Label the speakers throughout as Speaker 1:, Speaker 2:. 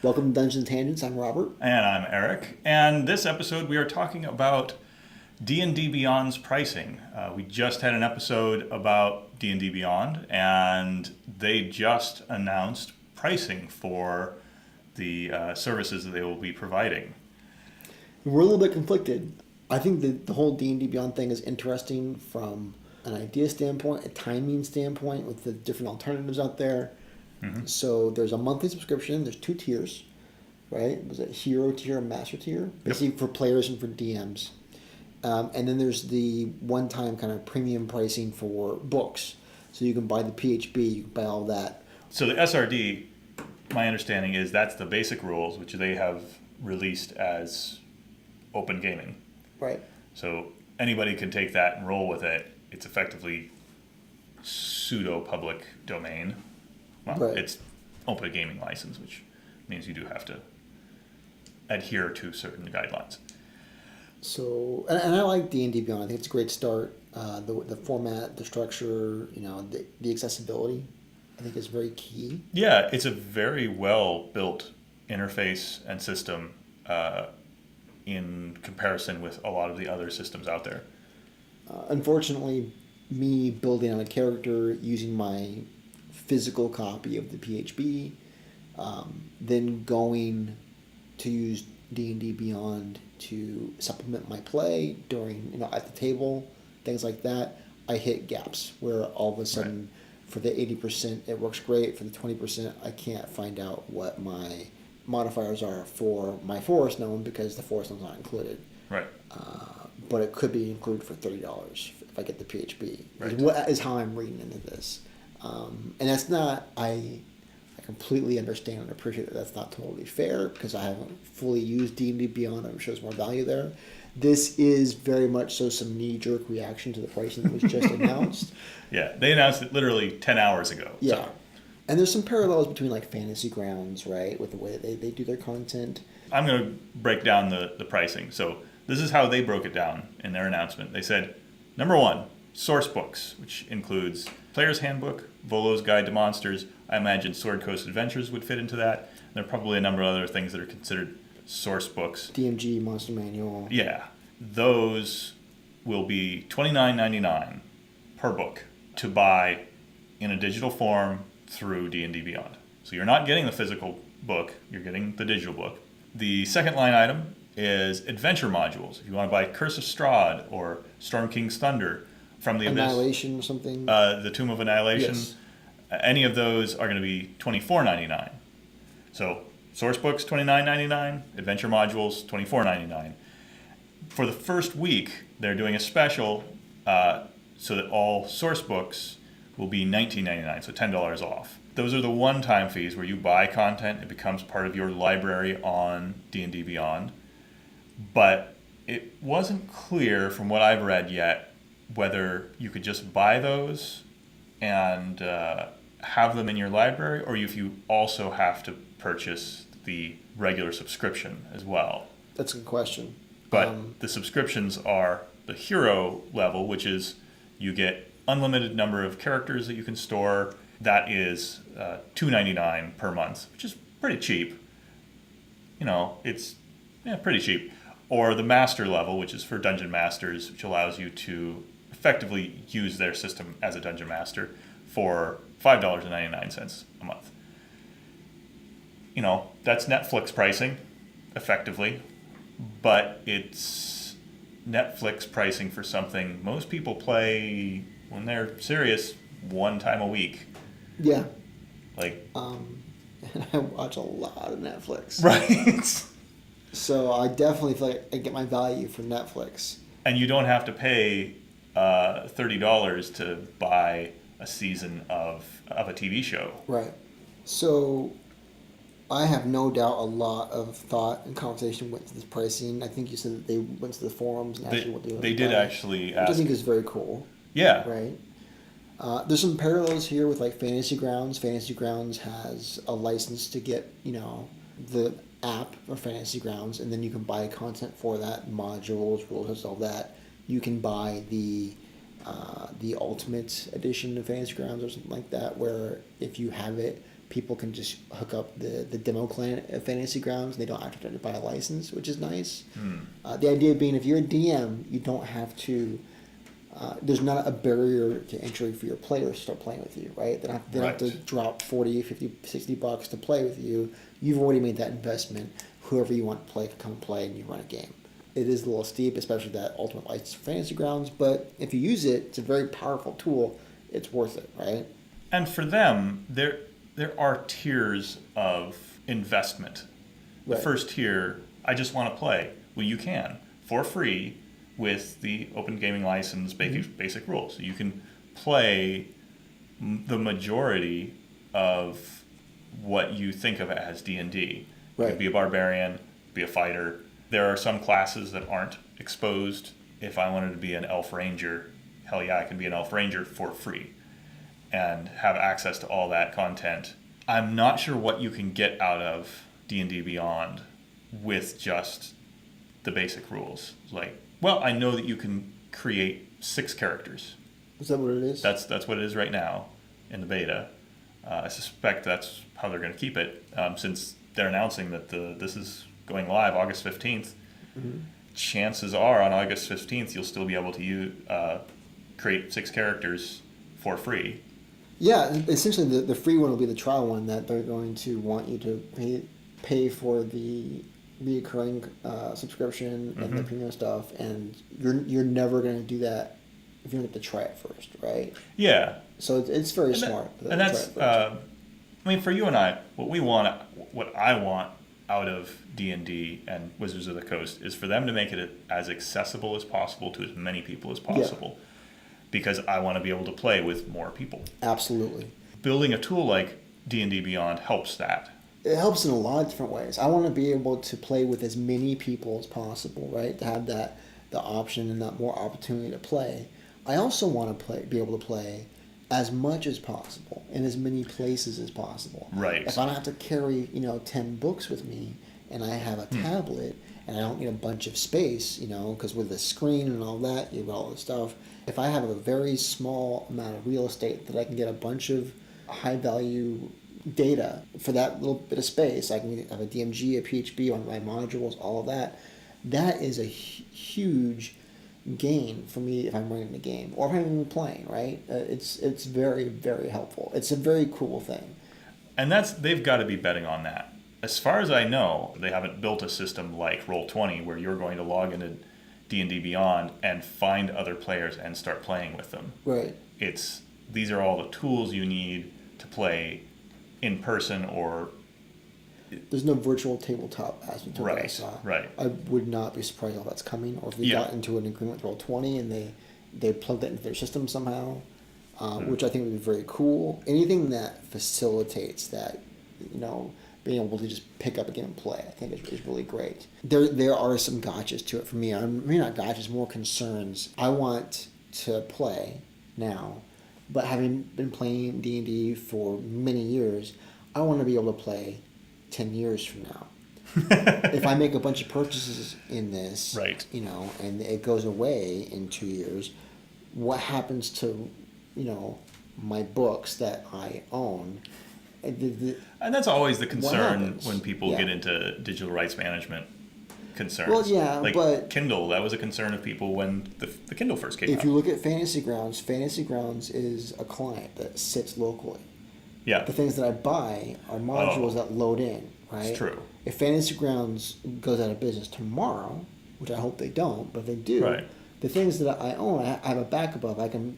Speaker 1: Welcome to Dungeons and Tangents. I'm Robert.
Speaker 2: And I'm Erik. And this episode we are talking about D&D Beyond's pricing. We just had an episode about D&D Beyond, and they just announced pricing for the services that they will be providing.
Speaker 1: We're a little bit conflicted. I think the whole D&D Beyond thing is interesting from an idea standpoint, a timing standpoint, with the different alternatives out there. Mm-hmm. So there's a monthly subscription. There's 2 tiers, right? Was it hero tier and master tier? Basically for players and for DMs. And then there's the one-time kind of premium pricing for books. So you can buy the PHB, you can buy all that.
Speaker 2: So the SRD, my understanding is that's the basic rules, which they have released as open gaming.
Speaker 1: Right.
Speaker 2: So anybody can take that and roll with it. It's effectively pseudo-public domain. Well,
Speaker 1: right.
Speaker 2: It's open gaming license, which means you do have to adhere to certain guidelines.
Speaker 1: So, and I like D&D Beyond. I think it's a great start. The format, the structure, the accessibility, I think is very key.
Speaker 2: Yeah, it's a very well-built interface and system in comparison with a lot of the other systems out there.
Speaker 1: Unfortunately, me building on a character using my physical copy of the PHB, then going to use D&D Beyond to supplement my play during, at the table, things like that, I hit gaps where all of a sudden, for the 80%, it works great. For the 20%, I can't find out what my modifiers are for my Forest Gnome because the Forest Gnome's not included.
Speaker 2: Right.
Speaker 1: But it could be included for $30 if I get the PHB.
Speaker 2: Right.
Speaker 1: Is how I'm reading into this. And that's not, I completely understand and appreciate that that's not totally fair because I haven't fully used D&D Beyond. I'm sure there's more value there. This is very much so some knee-jerk reaction to the pricing that was just announced.
Speaker 2: Yeah, they announced it literally 10 hours ago.
Speaker 1: Yeah.
Speaker 2: So.
Speaker 1: And there's some parallels between like Fantasy Grounds, right, with the way that they do their content.
Speaker 2: I'm going to break down the pricing. So this is how they broke it down in their announcement. They said, number 1, source books, which includes Player's Handbook, Volo's Guide to Monsters. I imagine Sword Coast Adventures would fit into that. There are probably a number of other things that are considered source books.
Speaker 1: DMG, Monster Manual.
Speaker 2: Yeah. Those will be $29.99 per book to buy in a digital form through D&D Beyond. So you're not getting the physical book, you're getting the digital book. The second line item is adventure modules. If you want to buy Curse of Strahd or Storm King's Thunder from the
Speaker 1: Annihilation
Speaker 2: Abyss,
Speaker 1: or something.
Speaker 2: the Tomb of Annihilation,
Speaker 1: yes.
Speaker 2: Any of those are going to be $24.99. So source books $29.99, adventure modules $24.99. For the first week, they're doing a special so that all source books will be $19.99, so $10 off. Those are the one-time fees where you buy content, it becomes part of your library on D&D Beyond. But it wasn't clear from what I've read yet whether you could just buy those and have them in your library, or if you also have to purchase the regular subscription as well.
Speaker 1: That's a good question.
Speaker 2: But the subscriptions are the hero level, which is you get unlimited number of characters that you can store. That is $2.99 per month, which is pretty cheap. It's pretty cheap. Or the master level, which is for dungeon masters, which allows you to effectively use their system as a dungeon master for $5.99 a month. That's Netflix pricing, effectively, but it's Netflix pricing for something most people play when they're serious 1 time a week.
Speaker 1: Yeah.
Speaker 2: And
Speaker 1: I watch a lot of Netflix.
Speaker 2: Right.
Speaker 1: So I definitely feel like I get my value from Netflix.
Speaker 2: And you don't have to pay $30 to buy a season of a TV show.
Speaker 1: Right. So I have no doubt a lot of thought and conversation went to this pricing. I think you said that they went to the forums and actually what
Speaker 2: they did actually ask.
Speaker 1: Which I think is very cool.
Speaker 2: Yeah.
Speaker 1: Right. There's some parallels here with like Fantasy Grounds. Fantasy Grounds has a license to get, the app for Fantasy Grounds, and then you can buy content for that, modules, rules, all that. You can buy the Ultimate Edition of Fantasy Grounds or something like that, where if you have it, people can just hook up the demo client of Fantasy Grounds. They don't have to buy a license, which is nice. The idea being, if you're a DM, you don't have to. There's not a barrier to entry for your players to start playing with you, right? They don't have to drop 40, 50, 60 bucks to play with you. You've already made that investment. Whoever you want to play can come play, and you run a game. It is a little steep, especially that Ultimate License for Fantasy Grounds, but if you use it, it's a very powerful tool. It's worth it, right?
Speaker 2: And for them, there are tiers of investment. The first tier, I just want to play. Well, you can, for free, with the Open Gaming License basic rules. So you can play the majority of what you think of as D&D. You could be a barbarian, be a fighter. There are some classes that aren't exposed. If I wanted to be an elf ranger, hell yeah, I can be an elf ranger for free and have access to all that content. I'm not sure what you can get out of D&D Beyond with just the basic rules. Like, well, I know that you can create 6 characters.
Speaker 1: Is that what it is?
Speaker 2: That's what it is right now in the beta. I suspect that's how they're going to keep it, since they're announcing that this is going live August 15th. Chances are on August 15th you'll still be able to create 6 characters for free.
Speaker 1: Yeah, essentially the free one will be the trial one that they're going to want you to pay for the recurring subscription and the premium stuff, and you're never going to do that if you don't get to try it first, right?
Speaker 2: Yeah.
Speaker 1: So it's very smart.
Speaker 2: And that's, I mean, for you and I, what I want out of D&D and Wizards of the Coast is for them to make it as accessible as possible to as many people as possible. Because I want to be able to play with more people. Absolutely. Building a tool like D&D Beyond helps that.
Speaker 1: It helps in a lot of different ways. I want to be able to play with as many people as possible, right? To have the option and that more opportunity to play. I also want to be able to play as much as possible in as many places as possible.
Speaker 2: Right.
Speaker 1: If I don't have to carry 10 books with me, and I have a tablet, and I don't need a bunch of space, because with the screen and all that, you've got all this stuff. If I have a very small amount of real estate that I can get a bunch of high value data for that little bit of space, I can have a DMG, a PHB on my modules, all of that. That is a huge gain for me if I'm running the game or if I'm even playing, right? It's very, very helpful. It's a very cool thing.
Speaker 2: And they've got to be betting on that. As far as I know, they haven't built a system like Roll20 where you're going to log into D&D Beyond and find other players and start playing with them.
Speaker 1: Right.
Speaker 2: These are all the tools you need to play in person or...
Speaker 1: There's no virtual tabletop aspect to what I saw.
Speaker 2: Right.
Speaker 1: I would not be surprised if that's coming, or if they got into an agreement with Roll20 and they plugged that into their system somehow, which I think would be very cool. Anything that facilitates that, being able to just pick up a game and play, I think is really great. There are some gotchas to it for me. Maybe not gotchas, more concerns. I want to play now, but having been playing D&D for many years, I want to be able to play 10 years from now. If I make a bunch of purchases in this, and it goes away in 2 years, what happens to, my books that I own?
Speaker 2: And that's always the concern when people get into digital rights management concerns.
Speaker 1: Well, but
Speaker 2: Kindle, that was a concern of people when the Kindle first came out.
Speaker 1: If you look at Fantasy Grounds is a client that sits locally.
Speaker 2: Yeah.
Speaker 1: The things that I buy are modules that load in, right?
Speaker 2: It's true.
Speaker 1: If Fantasy Grounds goes out of business tomorrow, which I hope they don't, but if they do, the things that I own, I have a backup of. I can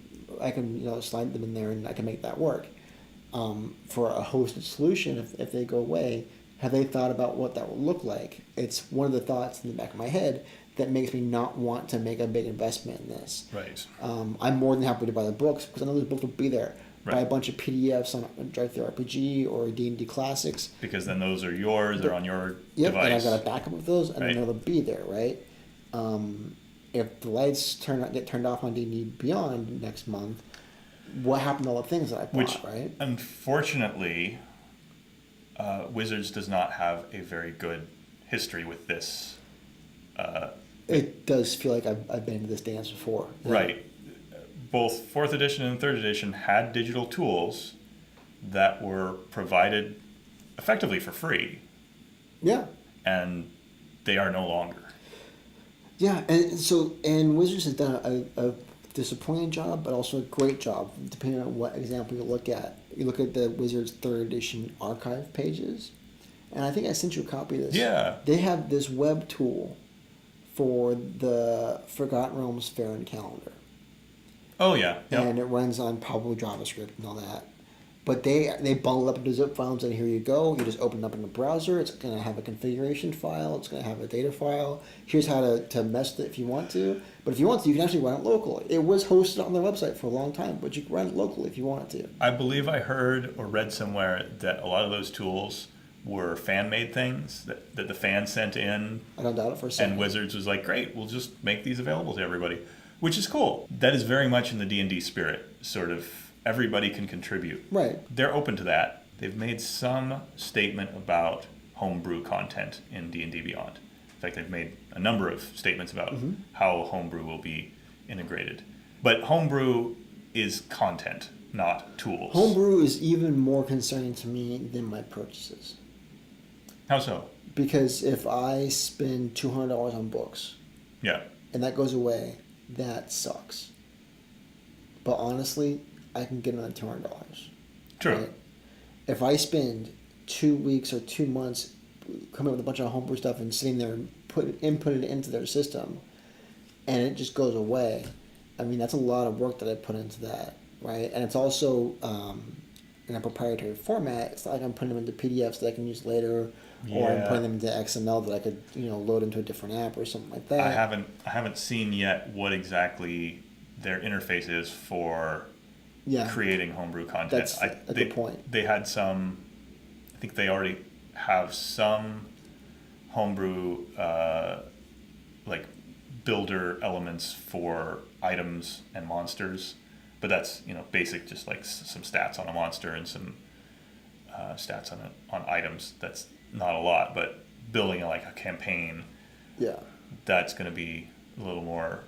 Speaker 1: slide them in there and I can make that work. For a hosted solution, if they go away, have they thought about what that will look like? It's one of the thoughts in the back of my head that makes me not want to make a big investment in this.
Speaker 2: Right.
Speaker 1: I'm more than happy to buy the books because I know those books will be there. Buy a bunch of PDFs on Drive-Thru RPG or D&D Classics.
Speaker 2: Because then those are yours, they're on your device.
Speaker 1: And I've got a backup of those, and I know they'll be there, right? If the lights get turned off on D&D Beyond next month, what happened to all the things that I bought, right?
Speaker 2: Unfortunately, Wizards does not have a very good history with this.
Speaker 1: It does feel like I've been to this dance before.
Speaker 2: Right. Both 4th edition and 3rd edition had digital tools that were provided effectively for free,
Speaker 1: Yeah.
Speaker 2: and they are no longer.
Speaker 1: Yeah, and Wizards has done a disappointing job, but also a great job, depending on what example you look at. You look at the Wizards 3rd edition archive pages, and I think I sent you a copy of this.
Speaker 2: Yeah.
Speaker 1: They have this web tool for the Forgotten Realms Fair and Calendar.
Speaker 2: Oh, yeah. Yep.
Speaker 1: And it runs on probably JavaScript and all that. But they bundle up into zip files, and here you go. You just open it up in the browser. It's going to have a configuration file. It's going to have a data file. Here's how to mess with it if you want to. But if you want to, you can actually run it locally. It was hosted on their website for a long time, but you can run it locally if you wanted to.
Speaker 2: I believe I heard or read somewhere that a lot of those tools were fan-made things that the fans sent in.
Speaker 1: I don't doubt it for a second.
Speaker 2: And Wizards was like, great, we'll just make these available to everybody, which is cool. That is very much in the D&D spirit, sort of everybody can contribute.
Speaker 1: Right.
Speaker 2: They're open to that. They've made some statement about homebrew content in D&D Beyond. In fact, they've made a number of statements about how homebrew will be integrated. But homebrew is content, not tools.
Speaker 1: Homebrew is even more concerning to me than my purchases.
Speaker 2: How so?
Speaker 1: Because if I spend $200 on books,
Speaker 2: Yeah.
Speaker 1: and that goes away, that sucks. But honestly, I can get another $200.
Speaker 2: True.
Speaker 1: Right? If I spend 2 weeks or 2 months coming up with a bunch of homebrew stuff and sitting there and input it into their system, and it just goes away, I mean, that's a lot of work that I put into that, right? And it's also in a proprietary format. It's not like I'm putting them into PDFs that I can use later, or I'm putting them into XML that I could, load into a different app or something like that.
Speaker 2: I haven't seen yet what exactly their interface is for creating homebrew content.
Speaker 1: That's a good point.
Speaker 2: They had some, I think they already have some homebrew like builder elements for items and monsters, but that's basic, just like some stats on a monster and some stats on items. That's not a lot, but building like a campaign, that's going to be a little more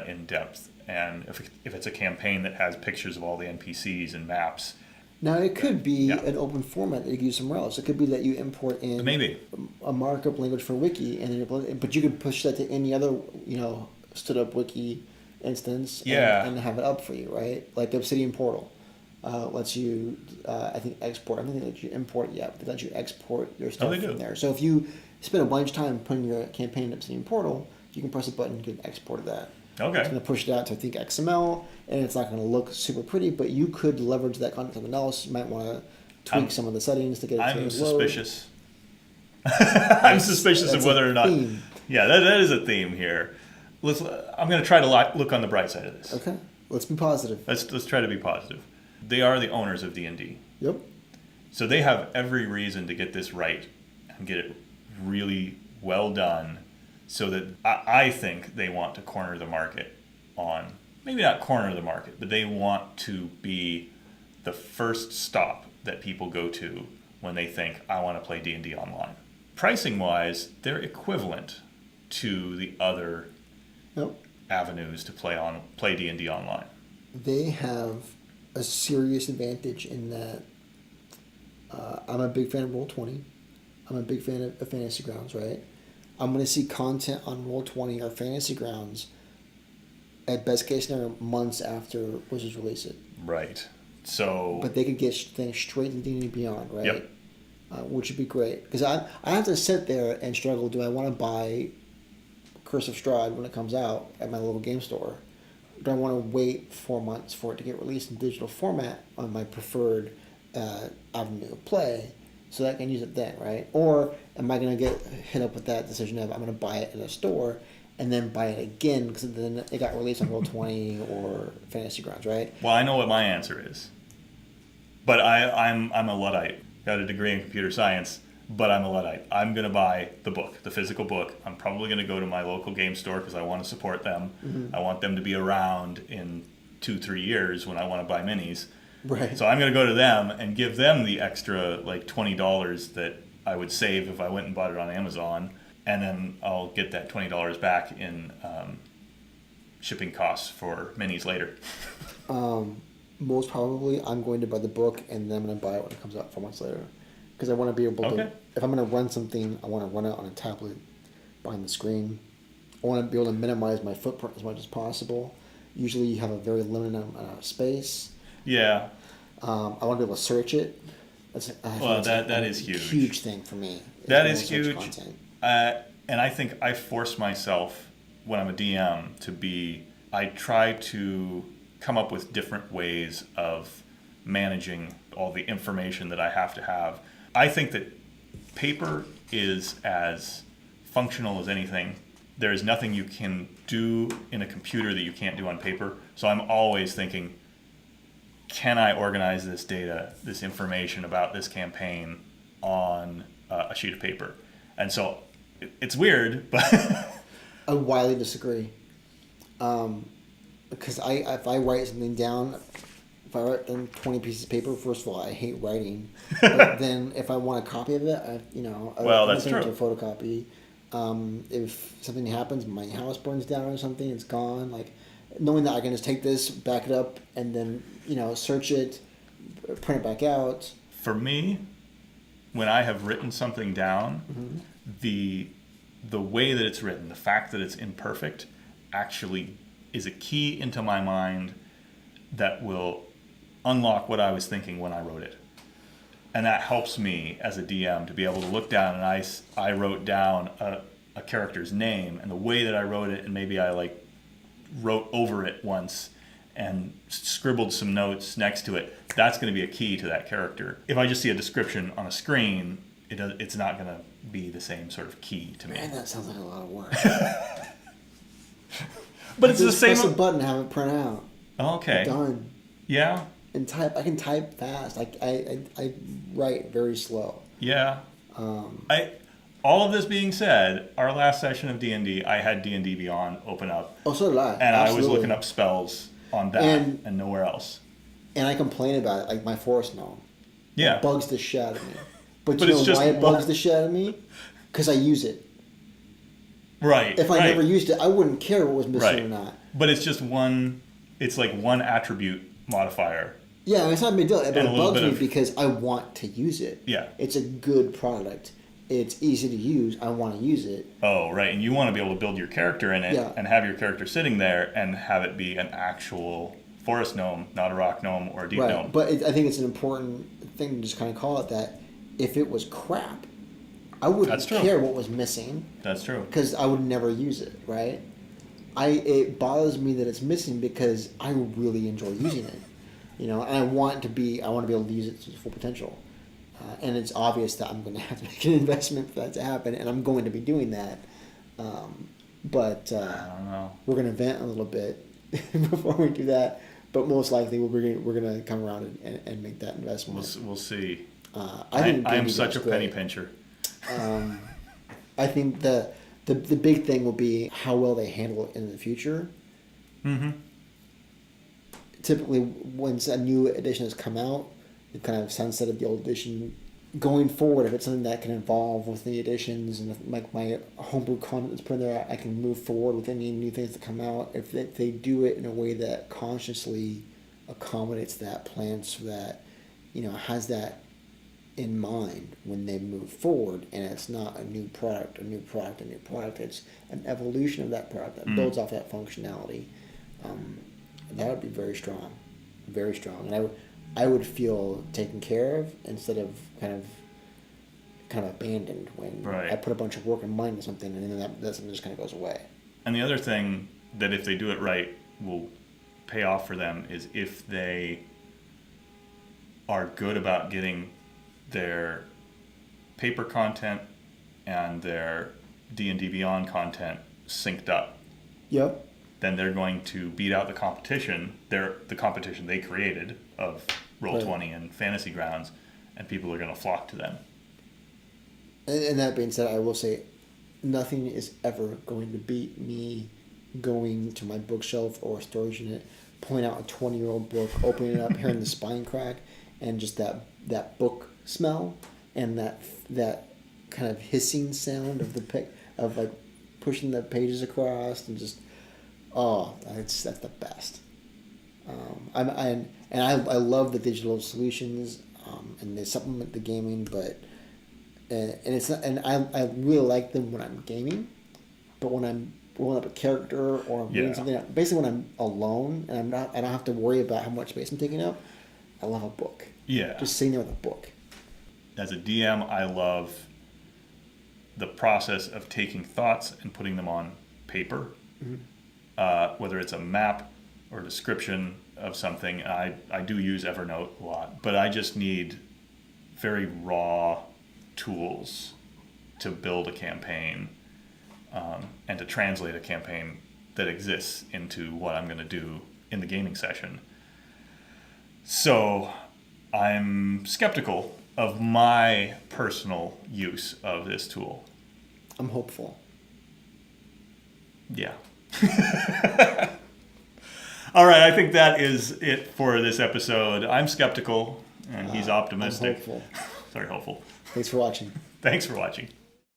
Speaker 2: in depth. And if it's a campaign that has pictures of all the NPCs and maps.
Speaker 1: Now, it could be an open format that you can use somewhere else. It could be that you import in
Speaker 2: maybe
Speaker 1: a markup language for Wiki, but you could push that to any other, stood up Wiki instance and have it up for you, right? Like the Obsidian Portal lets you, I think, export. I don't think they let you import yet, but they let you export your stuff from there. So if you spend a bunch of time putting your campaign in Obsidian Portal, you can press a button and get an export of that.
Speaker 2: Okay.
Speaker 1: It's going to push it out to, I think, XML, and it's not going to look super pretty, but you could leverage that content something else. You might want to tweak some of the settings to get it to load.
Speaker 2: I'm suspicious. I'm suspicious of whether or not.
Speaker 1: Theme.
Speaker 2: Yeah, that is a theme here. I'm going to try to look on the bright side of this.
Speaker 1: Okay, let's be positive.
Speaker 2: Let's try to be positive. They are the owners of D&D.
Speaker 1: Yep.
Speaker 2: So they have every reason to get this right and get it really well done, so that I think they want to corner the market on, maybe not corner the market, but they want to be the first stop that people go to when they think, I want to play D&D online. Pricing wise, they're equivalent to the other avenues to play D&D online.
Speaker 1: They have a serious advantage in that I'm a big fan of Roll20. I'm a big fan of Fantasy Grounds, right? I'm going to see content on Roll20 or Fantasy Grounds at best case scenario months after Wizards release it.
Speaker 2: Right. So.
Speaker 1: But they could get things straight to D&D Beyond, right?
Speaker 2: Yep.
Speaker 1: Which would be great. Because I have to sit there and struggle. Do I want to buy Curse of Strahd when it comes out at my local game store? Do I want to wait 4 months for it to get released in digital format on my preferred avenue of play, so that I can use it then, right? Or am I going to get hit up with that decision of I'm going to buy it in a store and then buy it again because then it got released on Roll20 or Fantasy Grounds, right?
Speaker 2: Well, I know what my answer is, but I'm a Luddite. Got a degree in computer science, but I'm a Luddite. I'm going to buy the book, the physical book. I'm probably going to go to my local game store because I want to support them. Mm-hmm. I want them to be around in 2-3 years when I want to buy minis.
Speaker 1: Right.
Speaker 2: So I'm going to go to them and give them the extra like $20 that I would save if I went and bought it on Amazon, and then I'll get that $20 back in shipping costs for minis later.
Speaker 1: most probably I'm going to buy the book and then I'm going to buy it when it comes out 4 months later. Because I want to be able to, if I'm going to run something, I want to run it on a tablet behind the screen. I want to be able to minimize my footprint as much as possible. Usually you have a very limited amount of space.
Speaker 2: Yeah.
Speaker 1: I want to be able to search it.
Speaker 2: That is huge.
Speaker 1: Huge thing for me.
Speaker 2: That is huge. And I think I force myself when I'm a DM I try to come up with different ways of managing all the information that I have to have. I think that paper is as functional as anything. There is nothing you can do in a computer that you can't do on paper. So I'm always thinking, can I organize this data, this information about this campaign on a sheet of paper? And so it's weird, but
Speaker 1: I widely disagree. Because if I write something down, if I write down 20 pieces of paper, first of all, I hate writing. But then if I want a copy of it,
Speaker 2: that's
Speaker 1: send it
Speaker 2: true.
Speaker 1: to a photocopy. If something happens, my house burns down or something, it's gone. Like knowing that I can just take this, back it up, and then search it, print it back out.
Speaker 2: For me, when I have written something down,
Speaker 1: Mm-hmm.
Speaker 2: the way that it's written, the fact that it's imperfect, actually is a key into my mind that will unlock what I was thinking when I wrote it. And that helps me as a DM to be able to look down and I wrote down a character's name, and the way that I wrote it, and maybe I wrote over it once and scribbled some notes next to it, that's going to be a key to that character. If I just see a description on a screen, it's not going to be the same sort of key to me.
Speaker 1: Man, that sounds like a lot of work.
Speaker 2: But it's the same.
Speaker 1: Press a button, have it print out.
Speaker 2: Okay.
Speaker 1: Done.
Speaker 2: Yeah.
Speaker 1: And type. I can type fast. I write very slow.
Speaker 2: Yeah. All of this being said, our last session of D&D, I had D&D Beyond open up.
Speaker 1: Oh, so did I.
Speaker 2: And
Speaker 1: Absolutely.
Speaker 2: I was looking up spells on that and nowhere else.
Speaker 1: And I complain about it, like my forest gnome.
Speaker 2: Yeah.
Speaker 1: It bugs the shit out of me. But
Speaker 2: But
Speaker 1: you
Speaker 2: it's
Speaker 1: know
Speaker 2: just
Speaker 1: why it bugs the shit out of me? Because I use it.
Speaker 2: Right.
Speaker 1: If I never used it, I wouldn't care what was missing or not.
Speaker 2: But it's just one attribute modifier.
Speaker 1: Yeah, it's not a big deal. But
Speaker 2: And
Speaker 1: it bugs me because I want to use it.
Speaker 2: Yeah.
Speaker 1: It's a good product. It's easy to use. I want to use it.
Speaker 2: Oh, right. And you want to be able to build your character in it and have your character sitting there and have it be an actual forest gnome, not a rock gnome or a deep gnome.
Speaker 1: But I think it's an important thing to just kind of call it that. If it was crap, I wouldn't care what was missing.
Speaker 2: That's true.
Speaker 1: Because I would never use it, right? It bothers me that it's missing because I really enjoy using it. And I want to be able to use it to its full potential. And it's obvious that I'm going to have to make an investment for that to happen, and I'm going to be doing that. But
Speaker 2: I don't know.
Speaker 1: We're going to vent a little bit before we do that. But most likely we're going to come around and make that investment.
Speaker 2: We'll see.
Speaker 1: I
Speaker 2: am such a penny pincher.
Speaker 1: I think the big thing will be how well they handle it in the future.
Speaker 2: Mm-hmm.
Speaker 1: Typically, once a new edition has come out, they've kind of sunsetted the old edition. Going forward, if it's something that can evolve with the editions and like my homebrew content that's put in there, I can move forward with any new things that come out. If they do it in a way that consciously accommodates that, plans for that, has that in mind when they move forward, and it's not a new product, it's an evolution of that product that builds off that functionality. That would be very strong, and I would feel taken care of instead of kind of abandoned when I put a bunch of work and money into something, and then that something just kind of goes away.
Speaker 2: And the other thing that if they do it right will pay off for them is if they are good about getting their paper content and their D&D Beyond content synced up.
Speaker 1: Yep.
Speaker 2: Then they're going to beat out the competition, the competition they created of Roll20 and Fantasy Grounds, and people are going to flock to them.
Speaker 1: And that being said, I will say nothing is ever going to beat me going to my bookshelf or storage unit, pulling out a 20-year-old book, opening it up, hearing the spine crack, and just that book smell and that kind of hissing sound of like pushing the pages across and just that's the best. I love the digital solutions, and they supplement the gaming, but I really like them when I'm gaming, but when I'm rolling up a character or I'm doing something, basically when I'm alone and I don't have to worry about how much space I'm taking up, I love a book.
Speaker 2: Yeah.
Speaker 1: Just sitting there with a book.
Speaker 2: As a DM, I love the process of taking thoughts and putting them on paper, whether it's a map or description of something. I do use Evernote a lot, but I just need very raw tools to build a campaign and to translate a campaign that exists into what I'm going to do in the gaming session. So I'm skeptical of my personal use of this tool.
Speaker 1: I'm hopeful.
Speaker 2: Yeah. All right, I think that is it for this episode. I'm skeptical, and he's optimistic.
Speaker 1: I'm hopeful.
Speaker 2: Very hopeful.
Speaker 1: Thanks for watching.
Speaker 2: Thanks for watching.